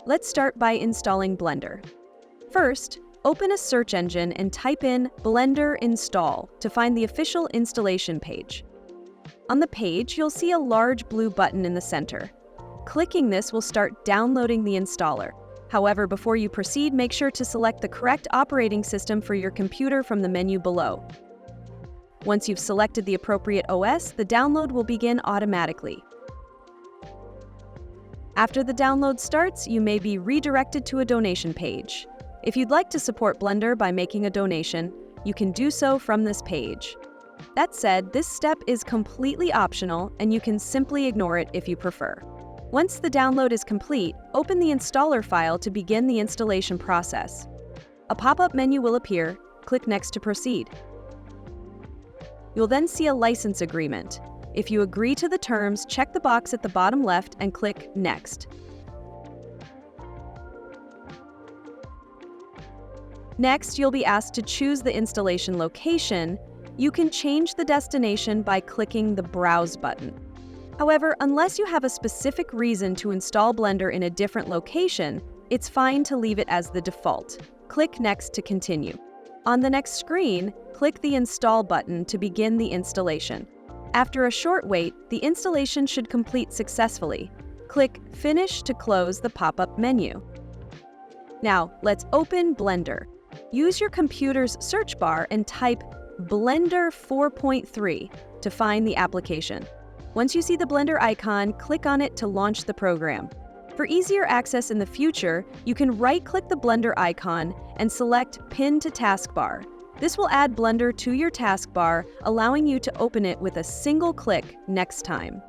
Let's start by installing Blender. First, open a search engine and type in Blender install to find the official installation page. On the page, you'll see a large blue button in the center. Clicking this will start downloading the installer. However, before you proceed, make sure to select the correct operating system for your computer from the menu below. Once you've selected the appropriate OS, the download will begin automatically. After the download starts, you may be redirected to a donation page. If you'd like to support Blender by making a donation, you can do so from this page. That said, this step is completely optional and you can simply ignore it if you prefer. Once the download is complete, open the installer file to begin the installation process. A pop-up menu will appear. Click Next to proceed. You'll then see a license agreement. If you agree to the terms, check the box at the bottom left and click Next. Next, you'll be asked to choose the installation location. You can change the destination by clicking the Browse button. However, unless you have a specific reason to install Blender in a different location, it's fine to leave it as the default. Click Next to continue. On the next screen, click the Install button to begin the installation. After a short wait, the installation should complete successfully. Click Finish to close the pop-up menu. Now, let's open Blender. Use your computer's search bar and type Blender 4.3 to find the application. Once you see the Blender icon, click on it to launch the program. For easier access in the future, you can right-click the Blender icon and select Pin to Taskbar. This will add Blender to your taskbar, allowing you to open it with a single click next time.